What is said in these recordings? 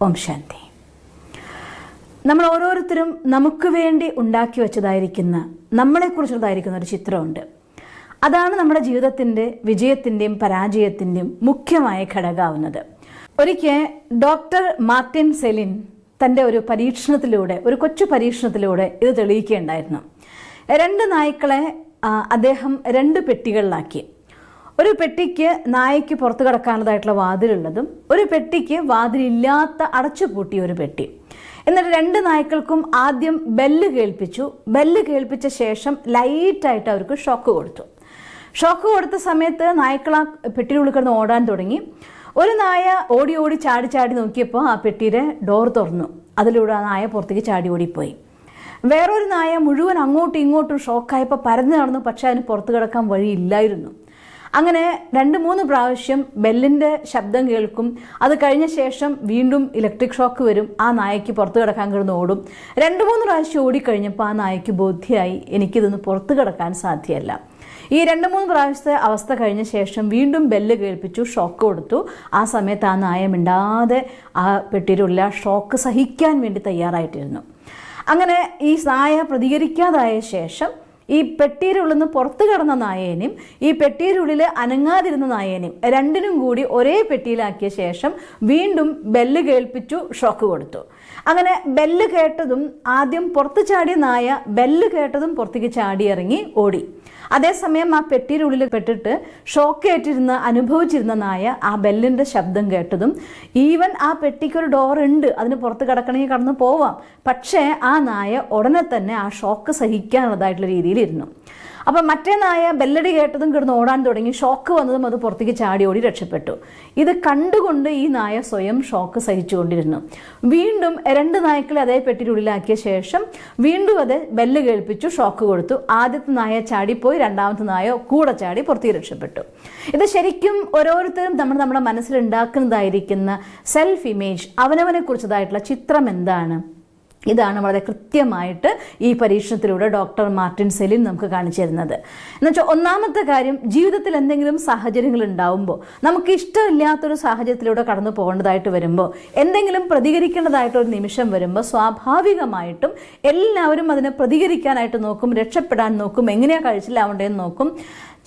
ഓം ശാന്തി. നമ്മൾ ഓരോരുത്തരും നമുക്ക് വേണ്ടി ഉണ്ടാക്കി വെച്ചതായിരിക്കുന്ന, നമ്മളെക്കുറിച്ചുള്ളതായിരിക്കുന്ന ഒരു ചിത്രമുണ്ട്. അതാണ് നമ്മുടെ ജീവിതത്തിൻ്റെ വിജയത്തിൻ്റെയും പരാജയത്തിൻ്റെയും മുഖ്യമായ ഘടകമാവുന്നത്. ഒരിക്കൽ ഡോക്ടർ മാർട്ടിൻ സെലിൻ തൻ്റെ ഒരു പരീക്ഷണത്തിലൂടെ, ഒരു കൊച്ചു പരീക്ഷണത്തിലൂടെ ഇത് തെളിയിക്കുകയുണ്ടായിരുന്നു. 2 നായ്ക്കളെ അദ്ദേഹം 2 പെട്ടികളിലാക്കി. ഒരു പെട്ടിക്ക് നായയ്ക്ക് പുറത്തു കടക്കാനുള്ളതായിട്ടുള്ള വാതിലുള്ളതും, ഒരു പെട്ടിക്ക് വാതിലില്ലാത്ത അടച്ചുപൂട്ടിയ ഒരു പെട്ടി. എന്നിട്ട് 2 നായ്ക്കൾക്കും ആദ്യം ബെല്ല് കേൾപ്പിച്ചു. ബെല്ല് കേൾപ്പിച്ച ശേഷം ലൈറ്റായിട്ട് അവർക്ക് ഷോക്ക് കൊടുത്തു. ഷോക്ക് കൊടുത്ത സമയത്ത് നായ്ക്കൾ ആ പെട്ടിയുടെ കിടന്ന് ഓടാൻ തുടങ്ങി. ഒരു നായ ഓടി ഓടി ചാടി ചാടി നോക്കിയപ്പോൾ ആ പെട്ടിയുടെ ഡോർ തുറന്നു. അതിലൂടെ ആ നായ പുറത്തേക്ക് ചാടി ഓടിപ്പോയി. വേറൊരു നായ മുഴുവൻ അങ്ങോട്ടും ഇങ്ങോട്ടും ഷോക്കായപ്പോൾ പരന്നു നടന്നു. പക്ഷെ അതിന് പുറത്തു കിടക്കാൻ വഴിയില്ലായിരുന്നു. അങ്ങനെ 2-3 പ്രാവശ്യം ബെല്ലിൻ്റെ ശബ്ദം കേൾക്കും. അത് കഴിഞ്ഞ ശേഷം വീണ്ടും ഇലക്ട്രിക് ഷോക്ക് വരും. ആ നായയ്ക്ക് പുറത്തു കിടക്കാൻ കിടന്ന് ഓടും. 2-3 പ്രാവശ്യം ഓടിക്കഴിഞ്ഞപ്പോൾ ആ നായയ്ക്ക് ബോധ്യമായി, എനിക്കിതൊന്ന് പുറത്തു കിടക്കാൻ സാധ്യമല്ല. ഈ 2-3 പ്രാവശ്യത്തെ അവസ്ഥ കഴിഞ്ഞ ശേഷം വീണ്ടും ബെല്ല് കേൾപ്പിച്ചു, ഷോക്ക് കൊടുത്തു. ആ സമയത്ത് ആ നായ മിണ്ടാതെ ആ പെട്ടിയിലുള്ള ഷോക്ക് സഹിക്കാൻ വേണ്ടി തയ്യാറായിട്ടിരുന്നു. അങ്ങനെ ഈ നായ പ്രതികരിക്കാതായ ശേഷം ഈ പെട്ടിയുടെ നിന്ന് പുറത്തു കടന്ന നായേനെയും ഈ പെട്ടിയുടെ ഉള്ളിൽ അനങ്ങാതിരുന്ന നായേനെയും 2നും കൂടി ഒരേ പെട്ടിയിലാക്കിയ ശേഷം വീണ്ടും ബെല്ല് കേൾപ്പിച്ചു, ഷോക്ക് കൊടുത്തു. അങ്ങനെ ബെല്ല് കേട്ടതും ആദ്യം പുറത്ത് ചാടിയ നായ ബെല്ല് കേട്ടതും പുറത്തേക്ക് ചാടി ഇറങ്ങി ഓടി. അതേസമയം ആ പെട്ടിയുടെ ഉള്ളിൽ പെട്ടിട്ട് ഷോക്ക് ഏറ്റിരുന്ന അനുഭവിച്ചിരുന്ന നായ ആ ബെല്ലിൻ്റെ ശബ്ദം കേട്ടതും, ഈവൻ ആ പെട്ടിക്കൊരു ഡോർ ഉണ്ട്, അതിന് പുറത്ത് കിടക്കണമെങ്കിൽ കടന്നു പോവാം, പക്ഷേ ആ നായ ഉടനെ തന്നെ ആ ഷോക്ക് സഹിക്കാനുള്ളതായിട്ടുള്ള രീതിയിലിരുന്നു. അപ്പം മറ്റേ നായ ബെല്ലടി കേട്ടതും കിടന്ന് ഓടാൻ തുടങ്ങി. ഷോക്ക് വന്നതും അത് പുറത്തേക്ക് ചാടി ഓടി രക്ഷപ്പെട്ടു. ഇത് കണ്ടുകൊണ്ട് ഈ നായ സ്വയം ഷോക്ക് സഹിച്ചുകൊണ്ടിരുന്നു. വീണ്ടും 2 നായ്ക്കളെ അതേ പെട്ടിയുള്ളിലാക്കിയ ശേഷം വീണ്ടും അത് ബെല്ല് കേൾപ്പിച്ചു, ഷോക്ക് കൊടുത്തു. ആദ്യത്തെ നായ ചാടിപ്പോയി, 2ാമത്തെ നായ കൂടെ ചാടി പുറത്തേക്ക് രക്ഷപ്പെട്ടു. ഇത് ശരിക്കും ഓരോരുത്തരും നമ്മുടെ മനസ്സിലുണ്ടാക്കുന്നതായിരിക്കുന്ന സെൽഫ് ഇമേജ്, അവനവനെ കുറിച്ചതായിട്ടുള്ള ചിത്രം എന്താണ്? ഇതാണ് വളരെ കൃത്യമായിട്ട് ഈ പരീക്ഷണത്തിലൂടെ ഡോക്ടർ മാർട്ടിൻ സെലിൻ നമുക്ക് കാണിച്ചു തരുന്നത്. എന്നുവെച്ചാൽ ഒന്നാമത്തെ കാര്യം, ജീവിതത്തിൽ എന്തെങ്കിലും സാഹചര്യങ്ങൾ ഉണ്ടാവുമ്പോൾ, നമുക്ക് ഇഷ്ടമില്ലാത്തൊരു സാഹചര്യത്തിലൂടെ കടന്നു പോകേണ്ടതായിട്ട് വരുമ്പോൾ, എന്തെങ്കിലും പ്രതികരിക്കേണ്ടതായിട്ടൊരു നിമിഷം വരുമ്പോൾ സ്വാഭാവികമായിട്ടും എല്ലാവരും അതിനെ പ്രതികരിക്കാനായിട്ട് നോക്കും, രക്ഷപ്പെടാൻ നോക്കും, എങ്ങനെയാണ് കഴിച്ചില്ലാവേണ്ടതെന്ന് നോക്കും.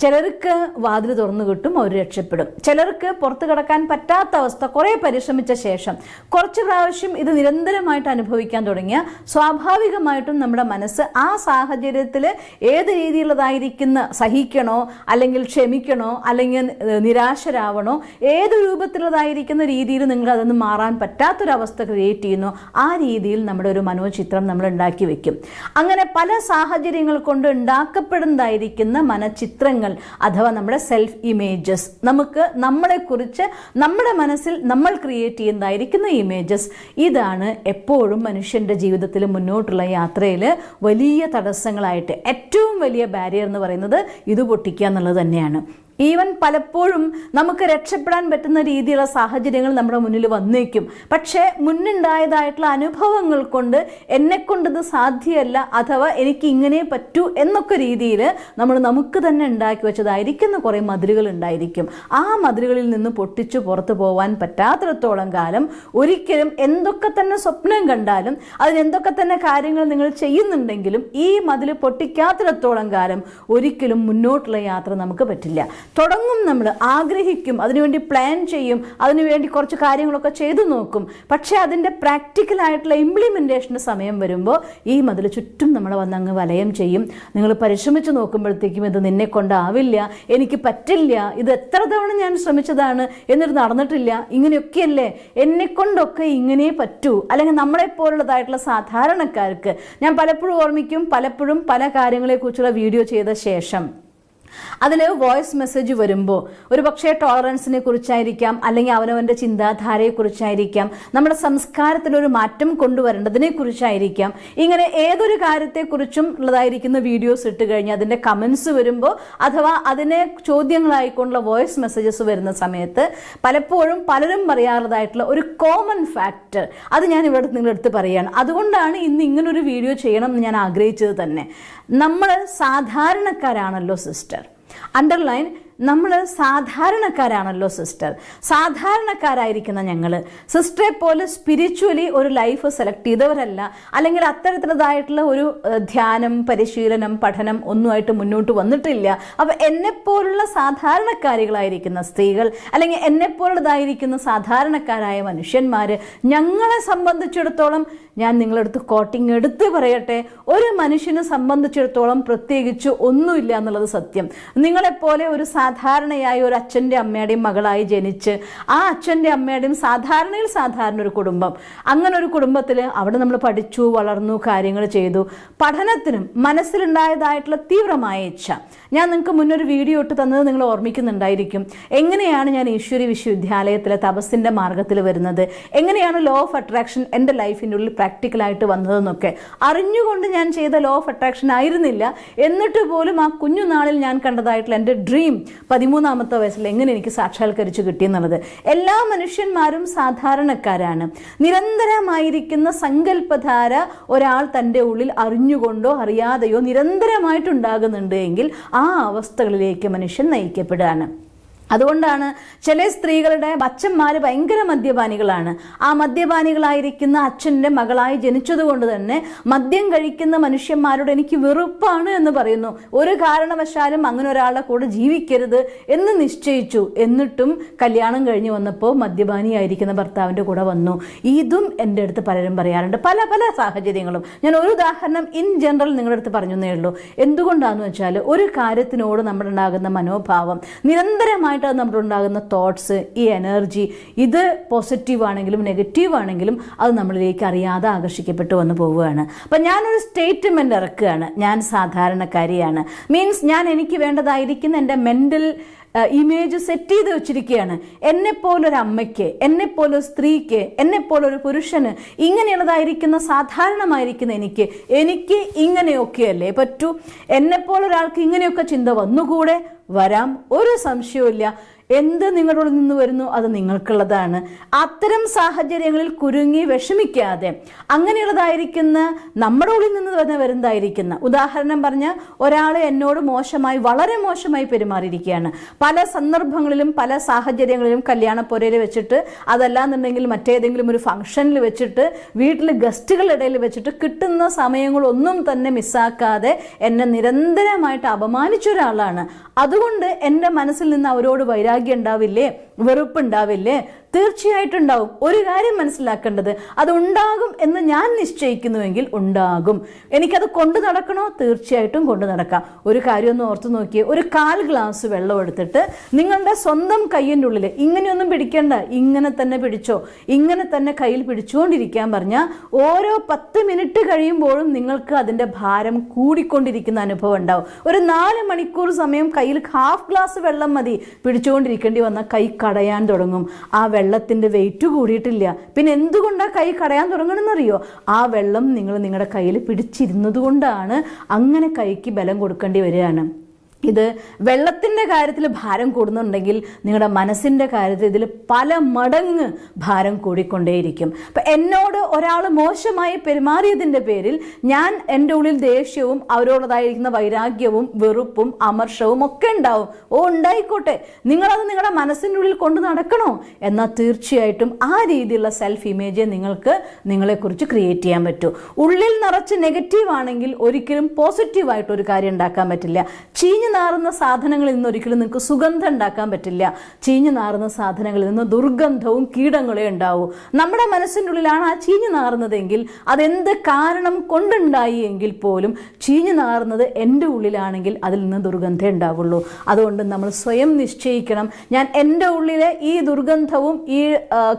ചിലർക്ക് വാതിൽ തുറന്നു കിട്ടും, അവർ രക്ഷപ്പെടും. ചിലർക്ക് പുറത്തു കിടക്കാൻ പറ്റാത്ത അവസ്ഥ, കുറേ പരിശ്രമിച്ച ശേഷം കുറച്ച് പ്രാവശ്യം ഇത് നിരന്തരമായിട്ട് അനുഭവിക്കാൻ തുടങ്ങിയ സ്വാഭാവികമായിട്ടും നമ്മുടെ മനസ്സ് ആ സാഹചര്യത്തിൽ ഏത് രീതിയിലുള്ളതായിരിക്കുന്ന, സഹിക്കണോ അല്ലെങ്കിൽ ക്ഷമിക്കണോ അല്ലെങ്കിൽ നിരാശരാവണോ, ഏത് രൂപത്തിലുള്ളതായിരിക്കുന്ന രീതിയിൽ നിങ്ങൾ അതൊന്ന് മാറാൻ പറ്റാത്തൊരവസ്ഥ ക്രിയേറ്റ് ചെയ്യുന്നു, ആ രീതിയിൽ നമ്മുടെ ഒരു മനോചിത്രം നമ്മൾ ഉണ്ടാക്കി വെക്കും. അങ്ങനെ പല സാഹചര്യങ്ങൾ കൊണ്ട് ഉണ്ടാക്കപ്പെടുന്നതായിരിക്കുന്ന മനഃചിത്രങ്ങൾ അഥവാ നമ്മുടെ സെൽഫ് ഇമേജസ്, നമുക്ക് നമ്മളെക്കുറിച്ച് നമ്മുടെ മനസ്സിൽ നമ്മൾ ക്രിയേറ്റ് ചെയ്യുന്നതായിരിക്കുന്ന ഇമേജസ്, ഇതാണ് എപ്പോഴും മനുഷ്യൻ്റെ ജീവിതത്തിൽ മുന്നോട്ടുള്ള യാത്രയിൽ വലിയ തടസ്സങ്ങളായിട്ട് ഏറ്റവും വലിയ ബാരിയർ എന്ന് പറയുന്നത് ഇത് പൊട്ടിക്കുക എന്നുള്ളത് തന്നെയാണ്. ഈവൻ പലപ്പോഴും നമുക്ക് രക്ഷപ്പെടാൻ പറ്റുന്ന രീതിയിലുള്ള സാഹചര്യങ്ങൾ നമ്മുടെ മുന്നിൽ വന്നേക്കും. പക്ഷേ മുന്നുണ്ടായതായിട്ടുള്ള അനുഭവങ്ങൾ കൊണ്ട് എന്നെക്കൊണ്ടത് സാധ്യമല്ല, അഥവാ എനിക്ക് ഇങ്ങനെ പറ്റൂ എന്നൊക്കെ രീതിയിൽ നമുക്ക് തന്നെ ഉണ്ടാക്കി വെച്ചതായിരിക്കുന്ന കുറേ മതിലുകൾ ഉണ്ടായിരിക്കും. ആ മതിലുകളിൽ നിന്ന് പൊട്ടിച്ചു പുറത്തു പോകാൻ പറ്റാത്തിടത്തോളം കാലം ഒരിക്കലും എന്തൊക്കെ തന്നെ സ്വപ്നം കണ്ടാലും അതിനെന്തൊക്കെ തന്നെ കാര്യങ്ങൾ നിങ്ങൾ ചെയ്യുന്നുണ്ടെങ്കിലും ഈ മതിൽ പൊട്ടിക്കാത്തിടത്തോളം കാലം ഒരിക്കലും മുന്നോട്ടുള്ള യാത്ര നമുക്ക് പറ്റില്ല. തുടങ്ങും, നമ്മൾ ആഗ്രഹിക്കും, അതിനുവേണ്ടി പ്ലാൻ ചെയ്യും, അതിനുവേണ്ടി കുറച്ച് കാര്യങ്ങളൊക്കെ ചെയ്തു നോക്കും. പക്ഷേ അതിൻ്റെ പ്രാക്ടിക്കലായിട്ടുള്ള ഇംപ്ലിമെൻറ്റേഷന് സമയം വരുമ്പോൾ ഈ മതിൽ ചുറ്റും നമ്മൾ വന്നങ്ങ് വലയം ചെയ്യും. നിങ്ങൾ പരിശ്രമിച്ച് നോക്കുമ്പോഴത്തേക്കും ഇത് നിന്നെ കൊണ്ടാവില്ല, എനിക്ക് പറ്റില്ല, ഇത് എത്ര തവണ ഞാൻ ശ്രമിച്ചതാണ് എന്നിട്ട് നടന്നിട്ടില്ല, ഇങ്ങനെയൊക്കെയല്ലേ, എന്നെക്കൊണ്ടൊക്കെ ഇങ്ങനെ പറ്റൂ. അല്ലെങ്കിൽ നമ്മളെപ്പോലുള്ളതായിട്ടുള്ള സാധാരണക്കാർക്ക് ഞാൻ പലപ്പോഴും ഓർമ്മിക്കും, പലപ്പോഴും പല കാര്യങ്ങളെക്കുറിച്ചുള്ള വീഡിയോ ചെയ്ത ശേഷം അതിൽ വോയിസ് മെസ്സേജ് വരുമ്പോൾ ഒരു പക്ഷേ ടോളറൻസിനെ കുറിച്ചായിരിക്കാം, അല്ലെങ്കിൽ അവനവൻ്റെ ചിന്താധാരയെക്കുറിച്ചായിരിക്കാം, നമ്മുടെ സംസ്കാരത്തിലൊരു മാറ്റം കൊണ്ടുവരേണ്ടതിനെ കുറിച്ചായിരിക്കാം, ഇങ്ങനെ ഏതൊരു കാര്യത്തെക്കുറിച്ചും ഉള്ളതായിരിക്കുന്ന വീഡിയോസ് ഇട്ട് കഴിഞ്ഞ് അതിൻ്റെ കമൻസ് വരുമ്പോൾ അഥവാ അതിനെ ചോദ്യങ്ങളായിക്കൊണ്ടുള്ള വോയിസ് മെസ്സേജസ് വരുന്ന സമയത്ത് പലപ്പോഴും പലരും പറയാറുള്ളതായിട്ടുള്ള ഒരു കോമൺ ഫാക്ടർ, അത് ഞാൻ ഇവിടെ നിങ്ങളെടുത്ത് പറയുകയാണ്. അതുകൊണ്ടാണ് ഇന്ന് ഇങ്ങനൊരു വീഡിയോ ചെയ്യണം എന്ന് ഞാൻ ആഗ്രഹിച്ചത് തന്നെ. നമ്മൾ സാധാരണക്കാരാണല്ലോ സിസ്റ്റർ. അണ്ടർലൈൻ നമ്മൾ സാധാരണക്കാരാണല്ലോ സിസ്റ്റർ. സാധാരണക്കാരായിരിക്കുന്ന ഞങ്ങൾ സിസ്റ്ററെ പോലെ സ്പിരിച്വലി ഒരു ലൈഫ് സെലക്ട് ചെയ്തവരല്ല, അല്ലെങ്കിൽ അത്തരത്തിലുള്ളതായിട്ടുള്ള ഒരു ധ്യാനം, പരിശീലനം, പഠനം ഒന്നുമായിട്ട് മുന്നോട്ട് വന്നിട്ടില്ല. അപ്പം എന്നെപ്പോലുള്ള സാധാരണക്കാരികളായിരിക്കുന്ന സ്ത്രീകൾ, അല്ലെങ്കിൽ എന്നെപ്പോലുള്ളതായിരിക്കുന്ന സാധാരണക്കാരായ മനുഷ്യന്മാർ, ഞങ്ങളെ സംബന്ധിച്ചിടത്തോളം ഞാൻ നിങ്ങളടുത്ത് കോട്ടിങ് എടുത്ത് പറയട്ടെ, ഒരു മനുഷ്യനെ സംബന്ധിച്ചിടത്തോളം പ്രത്യേകിച്ച് ഒന്നുമില്ല എന്നുള്ളത് സത്യം. നിങ്ങളെപ്പോലെ ഒരു സാധാരണയായ ഒരു അച്ഛൻ്റെ അമ്മയുടെയും മകളായി ജനിച്ച് ആ അച്ഛൻ്റെ അമ്മയുടെയും സാധാരണ ഒരു കുടുംബം, അങ്ങനെ ഒരു കുടുംബത്തിൽ അവിടെ നമ്മൾ പഠിച്ചു, വളർന്നു, കാര്യങ്ങൾ ചെയ്തു. പഠനത്തിനും മനസ്സിലുണ്ടായതായിട്ടുള്ള തീവ്രമായ ഇച്ഛ. ഞാൻ നിങ്ങൾക്ക് മുന്നൊരു വീഡിയോ ഇട്ട് തന്നത് നിങ്ങൾ ഓർമ്മിക്കുന്നുണ്ടായിരിക്കും. എങ്ങനെയാണ് ഞാൻ ഈശ്വരി വിശ്വവിദ്യാലയത്തിലെ തപസ്സിൻ്റെ മാർഗത്തിൽ വരുന്നത്, എങ്ങനെയാണ് ലോ ഓഫ് അട്രാക്ഷൻ എൻ്റെ ലൈഫിൻ്റെ ഉള്ളിൽ പ്രാക്ടിക്കലായിട്ട് വന്നതെന്നൊക്കെ അറിഞ്ഞുകൊണ്ട് ഞാൻ ചെയ്ത ലോ ഓഫ് അട്രാക്ഷൻ ആയിരുന്നില്ല. എന്നിട്ട് പോലും ആ കുഞ്ഞുനാളിൽ ഞാൻ കണ്ടതായിട്ടുള്ള എൻ്റെ ഡ്രീം 13ാമത്തെ വയസ്സിൽ എങ്ങനെ എനിക്ക് സാക്ഷാത്കരിച്ച് കിട്ടിയെന്നുള്ളത്. എല്ലാ മനുഷ്യന്മാരും സാധാരണക്കാരാണ്. നിരന്തരമായിരിക്കുന്ന സങ്കല്പധാര ഒരാൾ തൻ്റെ ഉള്ളിൽ അറിഞ്ഞുകൊണ്ടോ അറിയാതെയോ നിരന്തരമായിട്ടുണ്ടാകുന്നുണ്ട് എങ്കിൽ ആ അവസ്ഥകളിലേക്ക് മനുഷ്യൻ നയിക്കപ്പെടുകയാണ്. അതുകൊണ്ടാണ് ചില സ്ത്രീകളുടെ അച്ഛന്മാർ ഭയങ്കര മദ്യപാനികളാണ്. ആ മദ്യപാനികളായിരിക്കുന്ന അച്ഛൻ്റെ മകളായി ജനിച്ചതുകൊണ്ട് തന്നെ മദ്യം കഴിക്കുന്ന മനുഷ്യന്മാരോട് എനിക്ക് വെറുപ്പാണ് എന്ന് പറയുന്നു. ഒരു കാരണവശാലും അങ്ങനെ ഒരാളുടെ കൂടെ ജീവിക്കരുത് എന്ന് നിശ്ചയിച്ചു. എന്നിട്ടും കല്യാണം കഴിഞ്ഞ് വന്നപ്പോൾ മദ്യപാനിയായിരിക്കുന്ന ഭർത്താവിൻ്റെ കൂടെ വന്നു. ഇതും എൻ്റെ അടുത്ത് പലരും പറയാറുണ്ട്, പല പല സാഹചര്യങ്ങളും. ഞാൻ ഒരു ഉദാഹരണം ഇൻ ജനറൽ നിങ്ങളുടെ അടുത്ത് പറഞ്ഞേ ഉള്ളൂ. എന്തുകൊണ്ടാണെന്ന് വെച്ചാൽ ഒരു കാര്യത്തിനോട് നമ്മളുണ്ടാകുന്ന മനോഭാവം, നിരന്തരമായിട്ട് നമ്മളുണ്ടാകുന്ന തോട്ട്സ്, ഈ എനർജി, ഇത് പോസിറ്റീവ് ആണെങ്കിലും നെഗറ്റീവ് ആണെങ്കിലും അത് നമ്മളിലേക്ക് അറിയാതെ ആകർഷിക്കപ്പെട്ടു വന്ന് പോവുകയാണ്. അപ്പം ഞാനൊരു സ്റ്റേറ്റ്മെൻറ്റ് ഇറക്കുകയാണ്, ഞാൻ സാധാരണക്കാരിയാണ്. മീൻസ് ഞാൻ എനിക്ക് വേണ്ടതായിരിക്കുന്ന എൻ്റെ മെൻ്റൽ ഇമേജ് സെറ്റ് ചെയ്ത് വെച്ചിരിക്കുകയാണ്. എന്നെപ്പോലൊരു അമ്മയ്ക്ക്, എന്നെപ്പോലൊരു സ്ത്രീക്ക്, എന്നെപ്പോലൊരു പുരുഷന്, ഇങ്ങനെയുള്ളതായിരിക്കുന്ന സാധാരണമായിരിക്കുന്ന എനിക്ക് ഇങ്ങനെയൊക്കെയല്ലേ പറ്റൂ. എന്നെപ്പോലൊരാൾക്ക് ഇങ്ങനെയൊക്കെ ചിന്ത വന്നുകൂടെ? വരാം, ഒരു സംശയവുമില്ല. എന്ത് നിങ്ങളുടെ നിന്ന് വരുന്നു അത് നിങ്ങൾക്കുള്ളതാണ്. അത്തരം സാഹചര്യങ്ങളിൽ കുരുങ്ങി വിഷമിക്കാതെ അങ്ങനെയുള്ളതായിരിക്കുന്ന നമ്മുടെ ഉള്ളിൽ നിന്ന് വരുന്നതായിരിക്കുന്ന, ഉദാഹരണം പറഞ്ഞാൽ ഒരാൾ എന്നോട് മോശമായി, വളരെ മോശമായി പെരുമാറിയിരിക്കുകയാണ്. പല സന്ദർഭങ്ങളിലും പല സാഹചര്യങ്ങളിലും കല്യാണപ്പുരയിൽ വെച്ചിട്ട്, അതല്ലാന്നുണ്ടെങ്കിൽ മറ്റേതെങ്കിലും ഒരു ഫംഗ്ഷനിൽ വെച്ചിട്ട്, വീട്ടിൽ ഗസ്റ്റുകളുടെ ഇടയിൽ വെച്ചിട്ട് കിട്ടുന്ന സമയങ്ങളൊന്നും തന്നെ മിസ്സാക്കാതെ എന്നെ നിരന്തരമായിട്ട് അപമാനിച്ച ഒരാളാണ്. അതുകൊണ്ട് എൻ്റെ മനസ്സിൽ നിന്ന് അവരോട് വൈരാഗ്യം ഉണ്ടാവില്ലേ, വെറുപ്പുണ്ടാവില്ലേ? തീർച്ചയായിട്ടും ഉണ്ടാവും. ഒരു കാര്യം മനസ്സിലാക്കേണ്ടത്, അതുണ്ടാകും എന്ന് ഞാൻ നിശ്ചയിക്കുന്നുവെങ്കിൽ ഉണ്ടാകും. എനിക്കത് കൊണ്ടു നടക്കണോ? തീർച്ചയായിട്ടും കൊണ്ടു നടക്കാം. ഒരു കാര്യം ഒന്ന് ഓർത്ത് നോക്കിയേ, ഒരു 1/4 ഗ്ലാസ് വെള്ളം എടുത്തിട്ട് നിങ്ങളുടെ സ്വന്തം കയ്യിൻ്റെ ഉള്ളിൽ ഇങ്ങനെയൊന്നും പിടിക്കേണ്ട, ഇങ്ങനെ തന്നെ പിടിച്ചോ, ഇങ്ങനെ തന്നെ കയ്യിൽ പിടിച്ചുകൊണ്ടിരിക്കാൻ പറഞ്ഞാൽ ഓരോ 10 മിനിറ്റ് കഴിയുമ്പോഴും നിങ്ങൾക്ക് അതിൻ്റെ ഭാരം കൂടിക്കൊണ്ടിരിക്കുന്ന അനുഭവം ഉണ്ടാവും. ഒരു 4 മണിക്കൂർ സമയം കയ്യിൽ 1/2 ഗ്ലാസ് വെള്ളം മതി പിടിച്ചുകൊണ്ടിരിക്കേണ്ടി വന്നാൽ കൈ കടയാൻ തുടങ്ങും. ആ വെള്ളത്തിൻ്റെ വെയിറ്റ് കൂടിയിട്ടില്ല. പിന്നെ എന്തുകൊണ്ടാണ് കൈ കടയാൻ തുടങ്ങണമെന്നറിയോ? ആ വെള്ളം നിങ്ങളുടെ കയ്യിൽ പിടിച്ചിരുന്നത് കൊണ്ടാണ് അങ്ങനെ കൈക്ക് ബലം കൊടുക്കേണ്ടി വരികയാണ്. ഇത് വെള്ളത്തിൻ്റെ കാര്യത്തിൽ ഭാരം കൂടുന്നുണ്ടെങ്കിൽ നിങ്ങളുടെ മനസ്സിൻ്റെ കാര്യത്തിൽ ഇതിൽ പല മടങ്ങ് ഭാരം കൂടിക്കൊണ്ടേയിരിക്കും. അപ്പം എന്നോട് ഒരാൾ മോശമായി പെരുമാറിയതിൻ്റെ പേരിൽ ഞാൻ എൻ്റെ ഉള്ളിൽ ദേഷ്യവും അവരോടതായിരിക്കുന്ന വൈരാഗ്യവും വെറുപ്പും അമർഷവും ഒക്കെ ഉണ്ടാവും. ഉണ്ടായിക്കോട്ടെ, നിങ്ങളത് നിങ്ങളുടെ മനസ്സിൻ്റെ ഉള്ളിൽ കൊണ്ട് നടക്കണോ? എന്നാൽ തീർച്ചയായിട്ടും ആ രീതിയിലുള്ള സെൽഫ് ഇമേജ് നിങ്ങൾക്ക് നിങ്ങളെക്കുറിച്ച് ക്രിയേറ്റ് ചെയ്യാൻ പറ്റൂ. ഉള്ളിൽ നിറച്ച് നെഗറ്റീവ് ആണെങ്കിൽ ഒരിക്കലും പോസിറ്റീവായിട്ടൊരു കാര്യം ഉണ്ടാക്കാൻ പറ്റില്ല. ചീഞ്ഞ് നാറുന്ന സാധനങ്ങളിൽ നിന്ന് ഒരിക്കലും നിങ്ങൾക്ക് സുഗന്ധം ഉണ്ടാക്കാൻ പറ്റില്ല. ചീഞ്ഞു നാറുന്ന സാധനങ്ങളിൽ നിന്ന് ദുർഗന്ധവും കീടങ്ങളെ ഉണ്ടാവൂ. നമ്മുടെ മനസ്സിൻ്റെ ഉള്ളിലാണ് ആ ചീഞ്ഞു നാറുന്നതെങ്കിൽ അതെന്ത് കാരണം കൊണ്ടുണ്ടായി എങ്കിൽ പോലും ചീഞ്ഞു നാറുന്നത് എൻ്റെ ഉള്ളിലാണെങ്കിൽ അതിൽ നിന്ന് ദുർഗന്ധം ഉണ്ടാവുള്ളൂ. അതുകൊണ്ട് നമ്മൾ സ്വയം നിശ്ചയിക്കണം, ഞാൻ എൻ്റെ ഉള്ളിലെ ഈ ദുർഗന്ധവും ഈ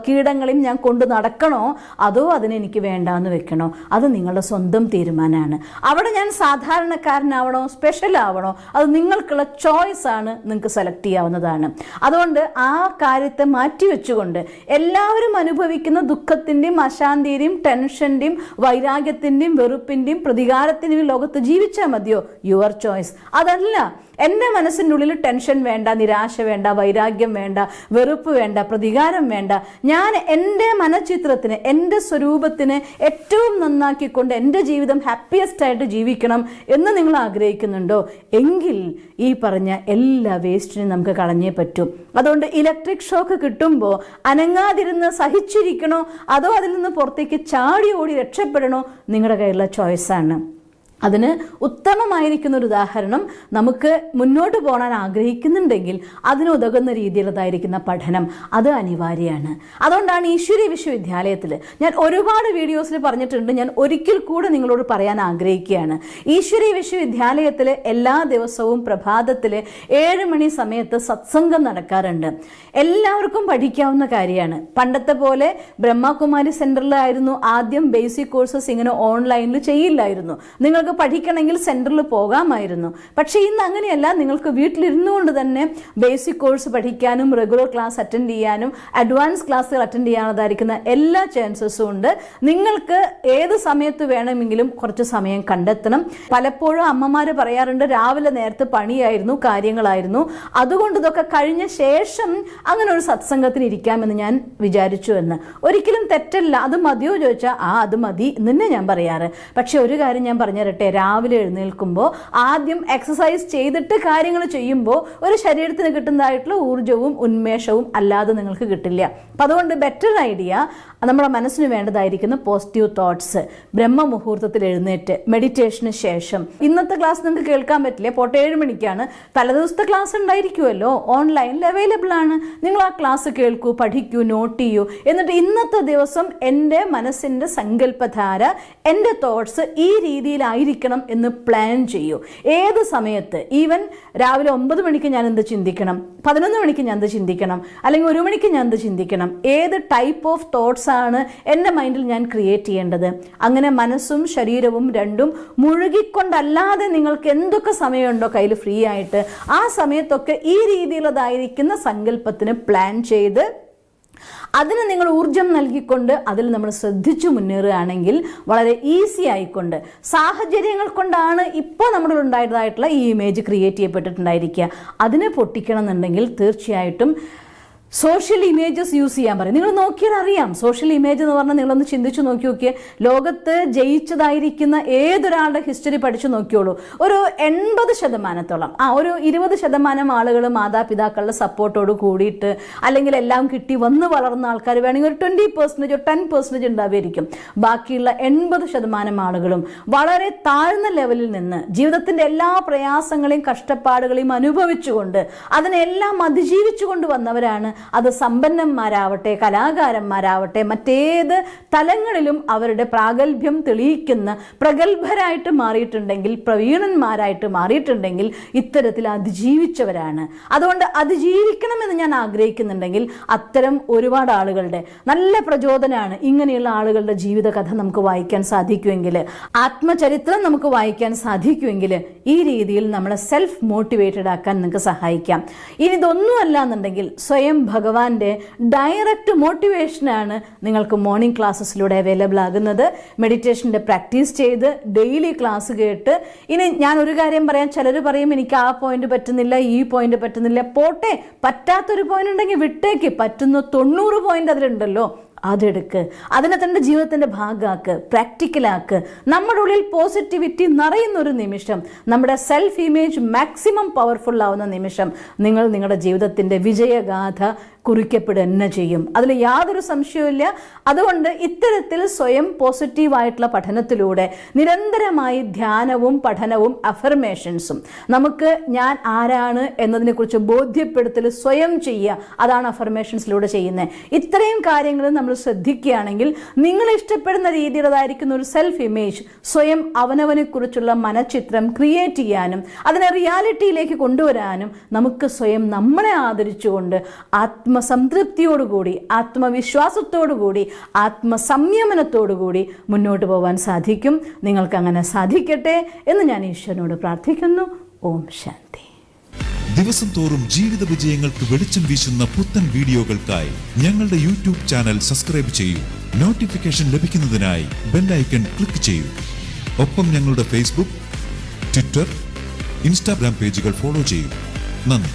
കീടങ്ങളെയും ഞാൻ കൊണ്ട് നടക്കണോ അതോ അതിനെനിക്ക് വേണ്ടാന്ന് വെക്കണോ? അത് നിങ്ങളുടെ സ്വന്തം തീരുമാനമാണ്. അവിടെ ഞാൻ സാധാരണക്കാരനാവണോ സ്പെഷ്യൽ ആവണോ അത് നിങ്ങൾക്കുള്ള ചോയ്സ് ആണ്, നിങ്ങൾക്ക് സെലക്ട് ചെയ്യാവുന്നതാണ്. അതുകൊണ്ട് ആ കാര്യത്തെ മാറ്റിവെച്ചുകൊണ്ട് എല്ലാവരും അനുഭവിക്കുന്ന ദുഃഖത്തിൻ്റെയും അശാന്തിയുടെയും ടെൻഷൻ്റെയും വൈരാഗ്യത്തിൻ്റെയും വെറുപ്പിൻ്റെയും പ്രതികാരത്തിൻ്റെയും ലോകത്ത് ജീവിച്ചാൽ മതിയോ? Your choice. അതല്ല, എൻ്റെ മനസ്സിൻ്റെ ഉള്ളിൽ ടെൻഷൻ വേണ്ട, നിരാശ വേണ്ട, വൈരാഗ്യം വേണ്ട, വെറുപ്പ് വേണ്ട, പ്രതികാരം വേണ്ട. ഞാൻ എൻ്റെ മനഃചിത്രത്തിന്, എൻ്റെ സ്വരൂപത്തിന് ഏറ്റവും നന്നാക്കിക്കൊണ്ട് എൻ്റെ ജീവിതം ഹാപ്പിയസ്റ്റ് ആയിട്ട് ജീവിക്കണം എന്ന് നിങ്ങൾ ആഗ്രഹിക്കുന്നുണ്ടോ എങ്കിൽ ഈ പറഞ്ഞ എല്ലാ വേസ്റ്റിനും നമുക്ക് കളഞ്ഞേ പറ്റൂ. അതുകൊണ്ട് ഇലക്ട്രിക് ഷോക്ക് കിട്ടുമ്പോൾ അനങ്ങാതിരുന്ന് സഹിച്ചിരിക്കണോ അതോ അതിൽ നിന്ന് പുറത്തേക്ക് ചാടി ഓടി രക്ഷപ്പെടണോ, നിങ്ങളുടെ കയ്യിലുള്ള ചോയ്സാണ്. അതിന് ഉത്തമമായിരിക്കുന്ന ഒരു ഉദാഹരണം, നമുക്ക് മുന്നോട്ട് പോകാൻ ആഗ്രഹിക്കുന്നുണ്ടെങ്കിൽ അതിനുതകുന്ന രീതിയിലുള്ളതായിരിക്കുന്ന പഠനം അത് അനിവാര്യമാണ്. അതുകൊണ്ടാണ് ഈശ്വരീയ വിശ്വവിദ്യാലയത്തിൽ ഞാൻ ഒരുപാട് വീഡിയോസിൽ പറഞ്ഞിട്ടുണ്ട്, ഞാൻ ഒരിക്കൽ കൂടെ നിങ്ങളോട് പറയാൻ ആഗ്രഹിക്കുകയാണ്. ഈശ്വരീയ വിശ്വവിദ്യാലയത്തിൽ എല്ലാ ദിവസവും പ്രഭാതത്തിൽ 7 മണി സമയത്ത് സത്സംഗം നടക്കാറുണ്ട്. എല്ലാവർക്കും പഠിക്കാവുന്ന കാര്യമാണ്. പണ്ടത്തെ പോലെ ബ്രഹ്മകുമാരി സെന്ററിലായിരുന്നു ആദ്യം ബേസിക് കോഴ്സസ് ഇങ്ങനെ ഓൺലൈനിൽ ചെയ്യില്ലായിരുന്നു. നിങ്ങൾക്ക് പഠിക്കണമെങ്കിൽ സെന്ററിൽ പോകാമായിരുന്നു. പക്ഷേ ഇന്ന് അങ്ങനെയല്ല. നിങ്ങൾക്ക് വീട്ടിലിരുന്നു കൊണ്ട് തന്നെ ബേസിക് കോഴ്സ് പഠിക്കാനും റെഗുലർ ക്ലാസ് അറ്റൻഡ് ചെയ്യാനും അഡ്വാൻസ് ക്ലാസ്സുകൾ അറ്റൻഡ് ചെയ്യാനുള്ളതായിരിക്കുന്ന എല്ലാ ചാൻസസും ഉണ്ട്. നിങ്ങൾക്ക് ഏത് സമയത്ത് വേണമെങ്കിലും കുറച്ച് സമയം കണ്ടെത്തണം. പലപ്പോഴും അമ്മമാർ പറയാറുണ്ട്, രാവിലെ നേരത്തെ പണിയായിരുന്നു, കാര്യങ്ങളായിരുന്നു, അതുകൊണ്ട് ഇതൊക്കെ കഴിഞ്ഞ ശേഷം അങ്ങനെ ഒരു സത്സംഗത്തിന് ഇരിക്കാമെന്ന് ഞാൻ വിചാരിച്ചു എന്ന്. ഒരിക്കലും തെറ്റല്ല. അത് മതിയോ ചോദിച്ചാൽ അത് മതി എന്ന് തന്നെ ഞാൻ പറയാറ്. പക്ഷെ ഒരു കാര്യം ഞാൻ പറഞ്ഞു തരട്ടെ, രാവിലെ എഴുന്നേൽക്കുമ്പോൾ ആദ്യം എക്സസൈസ് ചെയ്തിട്ട് കാര്യങ്ങൾ ചെയ്യുമ്പോൾ ഒരു ശരീരത്തിന് കിട്ടുന്നതായിട്ടുള്ള ഊർജ്ജവും ഉന്മേഷവും അല്ലാതെ നിങ്ങൾക്ക് കിട്ടില്ല. അപ്പം അതുകൊണ്ട് ബെറ്റർ ഐഡിയ, നമ്മുടെ മനസ്സിന് വേണ്ടതായിരിക്കുന്ന പോസിറ്റീവ് തോട്ട്സ്. ബ്രഹ്മമുഹൂർത്തത്തിൽ എഴുന്നേറ്റ് മെഡിറ്റേഷന് ശേഷം, ഇന്നത്തെ ക്ലാസ് നിങ്ങൾക്ക് കേൾക്കാൻ പറ്റില്ല, പോട്ടെ 7 മണിക്കാണ്, തലേദിവസത്തെ ക്ലാസ് ഉണ്ടായിരിക്കുമല്ലോ, ഓൺലൈനിൽ അവൈലബിൾ ആണ്. നിങ്ങൾ ആ ക്ലാസ് കേൾക്കൂ, പഠിക്കൂ, നോട്ട് ചെയ്യൂ. എന്നിട്ട് ഇന്നത്തെ ദിവസം എൻ്റെ മനസ്സിൻ്റെ സങ്കല്പധാര, എൻ്റെ തോട്ട്സ് ഈ രീതിയിലായിരിക്കണം എന്ന് പ്ലാൻ ചെയ്യൂ. ഏത് സമയത്ത്, ഈവൻ രാവിലെ 9 മണിക്ക് ഞാൻ എന്ത് ചിന്തിക്കണം, 11 മണിക്ക് ഞാൻ എന്ത് ചിന്തിക്കണം, അല്ലെങ്കിൽ 1 മണിക്ക് ഞാൻ എന്ത് ചിന്തിക്കണം, ഏത് ടൈപ്പ് ഓഫ് തോട്ട്സ് ആണ് എൻ്റെ മൈൻഡിൽ ഞാൻ ക്രിയേറ്റ് ചെയ്യേണ്ടത്. അങ്ങനെ മനസ്സും ശരീരവും രണ്ടും മുഴുകിക്കൊണ്ടല്ലാതെ നിങ്ങൾക്ക് എന്തൊക്കെ സമയമുണ്ടോ കയ്യിൽ ഫ്രീ ആയിട്ട്, ആ സമയത്തൊക്കെ ഈ രീതിയിലുള്ളതായിരിക്കുന്ന സങ്കല്പത്തിന് പ്ലാൻ ചെയ്ത് അതിന് നിങ്ങൾ ഊർജം നൽകിക്കൊണ്ട് അതിൽ നമ്മൾ ശ്രദ്ധിച്ചു മുന്നേറുകയാണെങ്കിൽ വളരെ ഈസി ആയിക്കൊണ്ട്, സാഹചര്യങ്ങൾ കൊണ്ടാണ് ഇപ്പോൾ നമ്മുടെ ഉണ്ടായതായിട്ടുള്ള ഈ ഇമേജ് ക്രിയേറ്റ് ചെയ്യപ്പെട്ടിട്ടുണ്ടായിരിക്കുക. അതിനെ പൊട്ടിക്കണം എന്നുണ്ടെങ്കിൽ തീർച്ചയായിട്ടും സോഷ്യൽ ഇമേജസ് യൂസ് ചെയ്യാൻ പറയും. നിങ്ങൾ നോക്കിയാൽ അറിയാം, സോഷ്യൽ ഇമേജ് എന്ന് പറഞ്ഞാൽ നിങ്ങളൊന്ന് ചിന്തിച്ചു നോക്കി നോക്കിയേ. ലോകത്ത് ജയിച്ചതായിരിക്കുന്ന ഏതൊരാളുടെ ഹിസ്റ്ററി പഠിച്ചു നോക്കിയോളൂ, ഒരു 80%, ഒരു 20% ആളുകൾ മാതാപിതാക്കളുടെ സപ്പോർട്ടോട് കൂടിയിട്ട് അല്ലെങ്കിൽ എല്ലാം കിട്ടി വന്ന് വളർന്ന ആൾക്കാർ വേണമെങ്കിൽ ഒരു 20% 10% ഉണ്ടാവുമായിരിക്കും. ബാക്കിയുള്ള 80% ആളുകളും വളരെ താഴ്ന്ന ലെവലിൽ നിന്ന് ജീവിതത്തിൻ്റെ എല്ലാ പ്രയാസങ്ങളെയും കഷ്ടപ്പാടുകളെയും അനുഭവിച്ചുകൊണ്ട് അതിനെല്ലാം അതിജീവിച്ചുകൊണ്ട് വന്നവരാണ്. അത് സമ്പന്നന്മാരാവട്ടെ, കലാകാരന്മാരാവട്ടെ, മറ്റേത് തലങ്ങളിലും അവരുടെ പ്രാഗൽഭ്യം തെളിയിക്കുന്ന പ്രഗത്ഭരായിട്ട് മാറിയിട്ടുണ്ടെങ്കിൽ, പ്രവീണന്മാരായിട്ട് മാറിയിട്ടുണ്ടെങ്കിൽ ഇത്തരത്തിൽ അതിജീവിച്ചവരാണ്. അതുകൊണ്ട് അതിജീവിക്കണമെന്ന് ഞാൻ ആഗ്രഹിക്കുന്നുണ്ടെങ്കിൽ അത്തരം ഒരുപാട് ആളുകളുടെ നല്ല പ്രചോദനമാണ്. ഇങ്ങനെയുള്ള ആളുകളുടെ ജീവിതകഥ നമുക്ക് വായിക്കാൻ സാധിക്കുമെങ്കിൽ, ആത്മചരിത്രം നമുക്ക് വായിക്കാൻ സാധിക്കുമെങ്കിൽ ഈ രീതിയിൽ നമ്മളെ സെൽഫ് മോട്ടിവേറ്റഡ് ആക്കാൻ നിങ്ങൾക്ക് സഹായിക്കാം. ഇനി ഇതൊന്നുമല്ല എന്നുണ്ടെങ്കിൽ സ്വയം ഭഗവാന്റെ ഡയറക്റ്റ് മോട്ടിവേഷനാണ് നിങ്ങൾക്ക് മോർണിംഗ് ക്ലാസ്സസിലൂടെ അവൈലബിൾ ആകുന്നത്. മെഡിറ്റേഷൻ്റെ പ്രാക്ടീസ് ചെയ്ത് ഡെയിലി ക്ലാസ് കേട്ട്, ഇനി ഞാൻ ഒരു കാര്യം പറയാം, ചിലർ പറയും എനിക്ക് ആ പോയിന്റ് പറ്റുന്നില്ല, ഈ പോയിന്റ് പറ്റുന്നില്ല. പോട്ടെ, പറ്റാത്തൊരു പോയിന്റ് ഉണ്ടെങ്കിൽ വിട്ടേക്ക്, പറ്റുന്ന 90 പോയിന്റ് അതിലുണ്ടല്ലോ, അതെടുക്ക്, അതിനെ തൻ്റെ ജീവിതത്തിൻ്റെ ഭാഗമാക്ക്, പ്രാക്ടിക്കലാക്ക്. നമ്മുടെ ഉള്ളിൽ പോസിറ്റിവിറ്റി നിറയുന്നൊരു നിമിഷം, നമ്മുടെ സെൽഫ് ഇമേജ് മാക്സിമം പവർഫുൾ ആവുന്ന നിമിഷം നിങ്ങൾ നിങ്ങളുടെ ജീവിതത്തിൻ്റെ വിജയഗാഥ കുറിക്കപ്പെടുക തന്നെ ചെയ്യും. അതിൽ യാതൊരു സംശയവുമില്ല. അതുകൊണ്ട് ഇത്തരത്തിൽ സ്വയം പോസിറ്റീവായിട്ടുള്ള പഠനത്തിലൂടെ നിരന്തരമായി ധ്യാനവും പഠനവും അഫർമേഷൻസും നമുക്ക് ഞാൻ ആരാണ് എന്നതിനെക്കുറിച്ച് ബോധ്യപ്പെടുത്തൽ സ്വയം ചെയ്യുക, അതാണ് അഫർമേഷൻസിലൂടെ ചെയ്യുന്നത്. ഇത്രയും കാര്യങ്ങൾ നമ്മൾ ശ്രദ്ധിക്കുകയാണെങ്കിൽ നിങ്ങൾ ഇഷ്ടപ്പെടുന്ന രീതിയിലുള്ളതായിരിക്കുന്ന ഒരു സെൽഫ് ഇമേജ്, സ്വയം അവനവനെക്കുറിച്ചുള്ള മനഃചിത്രം ക്രിയേറ്റ് ചെയ്യാനും അതിനെ റിയാലിറ്റിയിലേക്ക് കൊണ്ടുവരാനും നമുക്ക് സ്വയം നമ്മളെ ആദരിച്ചുകൊണ്ട് ആത്മസംതൃപ്തിയോടുകൂടി, ആത്മവിശ്വാസത്തോടുകൂടി, ആത്മസംയമനത്തോടുകൂടി മുന്നോട്ട് പോകാൻ സാധിക്കും. നിങ്ങൾക്കങ്ങനെ സാധിക്കട്ടെ എന്ന് ഞാൻ ഈശ്വരനോട് പ്രാർത്ഥിക്കുന്നു. ഓം ശാന്തി. ദിവസം തോറും ജീവിത വിജയങ്ങൾക്ക് വെളിച്ചം വീശുന്ന പുത്തൻ വീഡിയോകൾക്കായി ഞങ്ങളുടെ യൂട്യൂബ് ചാനൽ സബ്സ്ക്രൈബ് ചെയ്യൂ. നോട്ടിഫിക്കേഷൻ ലഭിക്കുന്നതിനായി ബെൽ ഐക്കൺ ക്ലിക്ക് ചെയ്യൂ. ഒപ്പം ഞങ്ങളുടെ ഫേസ്ബുക്ക്, ട്വിറ്റർ, ഇൻസ്റ്റാഗ്രാം പേജുകൾ ഫോളോ ചെയ്യൂ. നന്ദി.